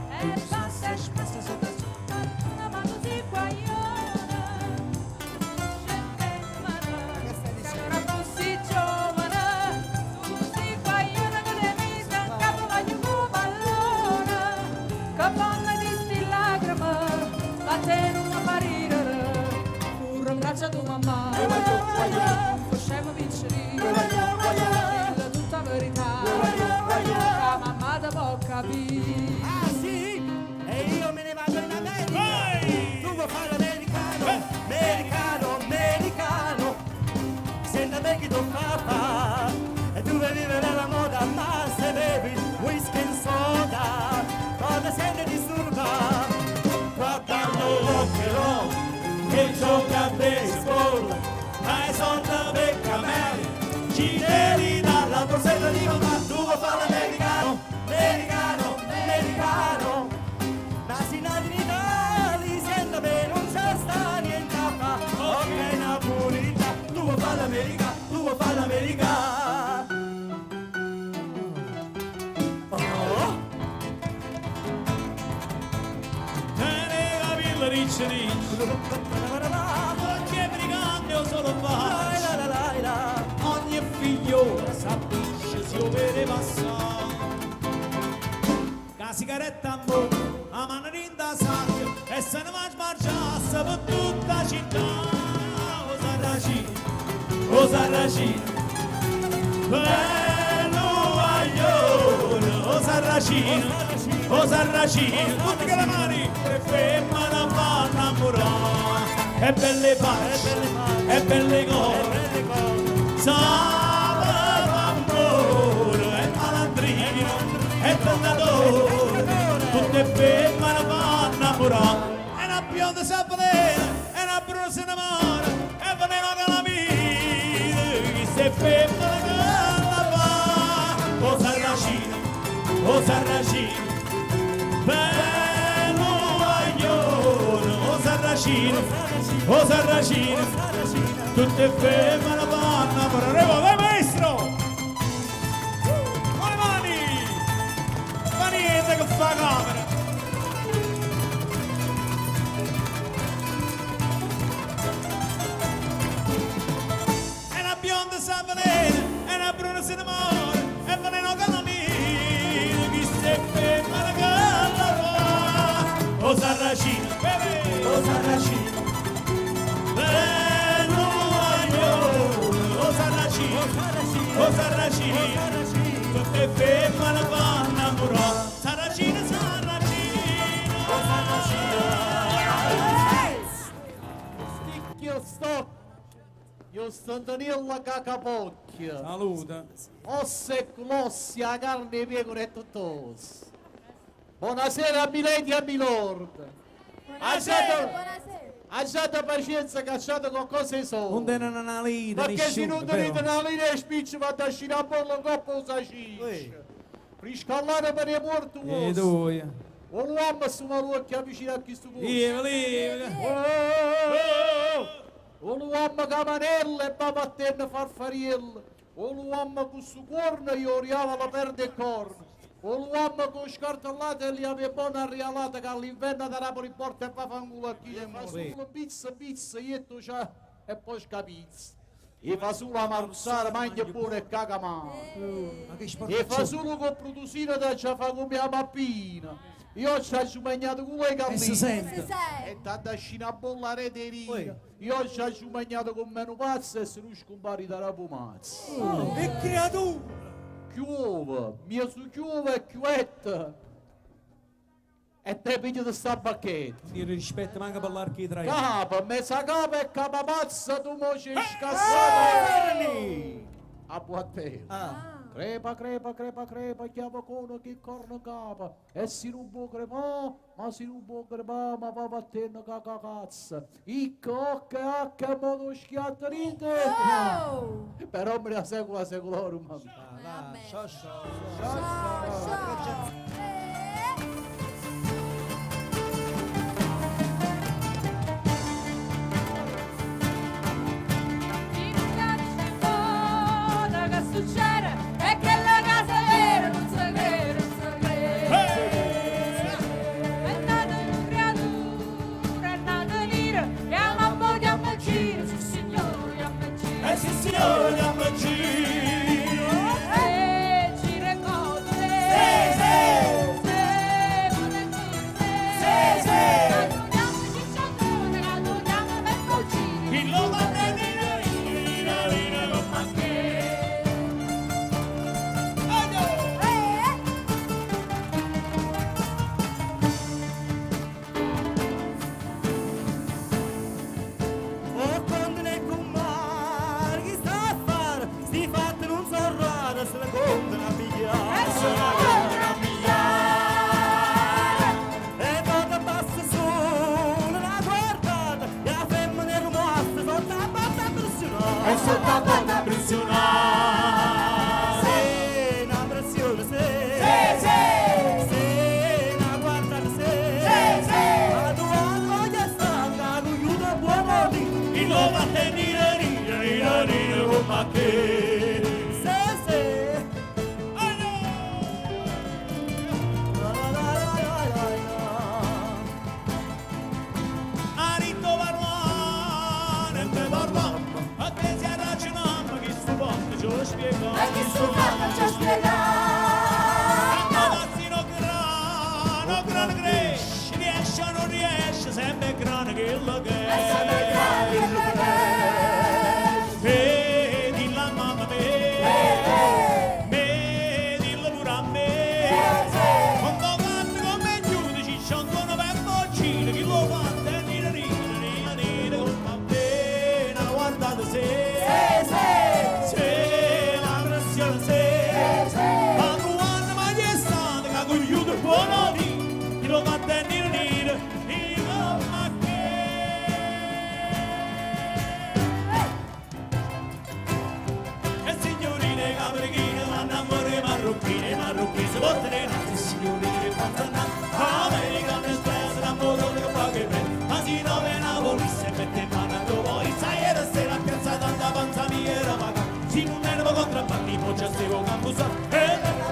E basta ma così guagliona, sembra così giovane, tu così guagliona che le mi stancavo la tua pallona, che donna di sti lacrime, ma te non apparire, corro in braccio a tua mamma, facciamo piccerino, dilla tutta verità, la mamma te può capire. Ah sì? E io me ne vado in America. Vai! Tu vuoi fare l'americano? Americano, americano. Senta me che tu fa. E tu vuoi vivere la moda, ma se bevi whisky e soda, cosa senti disturba? Guardalo l'occhio che gioca a baseball, hai sonno per cammelli, ci devi dalla borsetta di mamma, tu vuoi fare l'americano, Americano, americano. Nasinati in Italia, senta me non c'è sta niente a fa. Ok, Napolita, tu vuoi fare l'America, tu vuoi fare l'America. Oh. te ne capillo ricci ricci, non c'è brigante o solo bacio, ogni figliola s'abbisce si opere passare. La sigaretta a mo, a mano in da sacca, e se ne va smargiasse per tutta la città. O Sarracino, bello guaglione, o Sarracino, tutti che le mani, e femmina vanno a innamorare, e belle facce, e belle cose, sapere amore, e malandrino, e tentatore, tutte femmine vanno a innamorare, e una bionda si avvelena, e una bruna si innamora, e veneno che la vita, chi se femmina che la fa, o Sarracino, bello guaglione, o Sarracino, tutte femmine vanno a innamorare, vai maestro! Con le mani! Fa niente che fa camera! E una bionda si avvelena, e una bruna si innamora, e veleno che la mira, chi se femmina che la fa, o Sarracino, o Sarracino, bello guaglione, o Sarracino, tutte femmine vanno a innamorare, Sarracino, Sticchio stop! Io sto Danilo Cacapocchia! Salute. Ossa e colossi, a carne e pecore e tutto. Buonasera a Milady e a Milord! Aggiate pazienza, cacciate con cose solo! Non tenen una linea, Perché se non tenete una linea spiccia va a uscire a bollo in coppa usa ciccia! Riscallate per i morti E vostri! tu? Un uomo su una lucchia vicino a questo posto! Lieve. Un uomo camanella e va battendo farfariella! Un uomo con su corno io oriava la perde e corno! Un uomo con scartellate e li aveva buona rialata che all'inverno da Napoli porta e fa fanculo a chi è morto! Solo pizza, io tu c'ha e poi scapizza! E fa solo a marussare, mangia pure e caga male! E fa solo con produsino da già fa come la mappina! Io ci ho mangiato con le galline! E tanto scina a bollare di riga! Io ci ho mangiato con meno pazzo e se non scompari da pomazza! E creatura! Chiuva, mia su chiuva e chiuetta! E te pigli di sta bacchetta! Io rispetto manca per l'architraio. Capa, mezza capa e capa pazza tu mo ci scassato! A buon tempo! Crepa, crepa, crepa, crepa, chiama cono che corno capa. E si non può crepà, ma si non può crepà, ma va battendo caca cazzo. Icco, occa, modo schiattarite. Oh! Però me la secula secolorum. Vabbè. Chi non capisce in moda che succede è che la casa è vera, non si crede, non si crede. È nata una creatura, è nata nera, e alla moglie a me gira, sì signore, a me gira. Sì signore, a me gira. Gira cose, Caduniamo cicciatone, caduniamo per cucine. Chi lo va a tenere, con macchine. O quando ne comare, chi sta a fare? Sti fatti non so raro, se le contano a pigliare. E vado basta solo una guardata, e la femmina è rimasta sotto la porta a pressionare. Sotto a porta a pressionare. Se una pressione, se una guardata, se la tua voglia stanca, con aiuto buono di. Chi lo va a tenere, con macchine. Se, Arito Varvane, te parlam, a te si ragionam, chi sto fatto ce lo spiega. E chi sto fatto ci ha spiegato. Ragazzino grano cresce, riesce o non riesce, sempre grano che lo che E sempre grano che lo che E dillo a mamma me, dillo pure a me. Quando vanno come giudici, sciolgono per boccine, chi lo fa tenere rire con appena guardate se la pressione se ma tu hanno mai stato che con aiuto buono di chi lo fa tenere rire con e signorine caprichine vanno a morire marrucchine si portano in alto signorine che fanno American Express la moto che fa che prende ma si dove Napoli se mette in mano a tuo poi sai era sera a piazza tanta panza mia era vaga si non erano contrabbandi poi già stiamo cambusa e la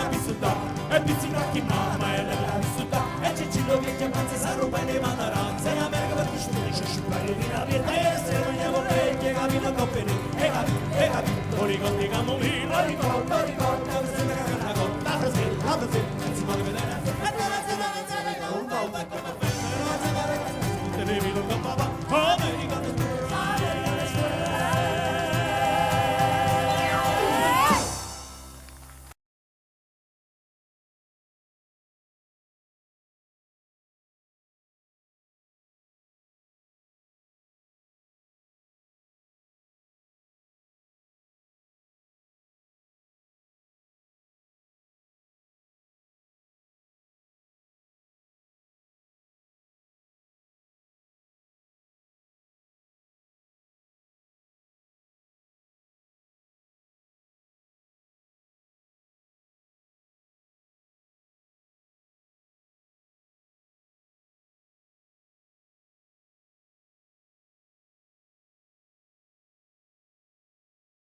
vissuta e pizzino a chi mamma e la vissuta e Cicillo che chiamanza sa ruba e mandaranza e America per cui ci sciupare di una vita e se non ne vorrei che capito coppere e capito, ricordi camomilla, ricordo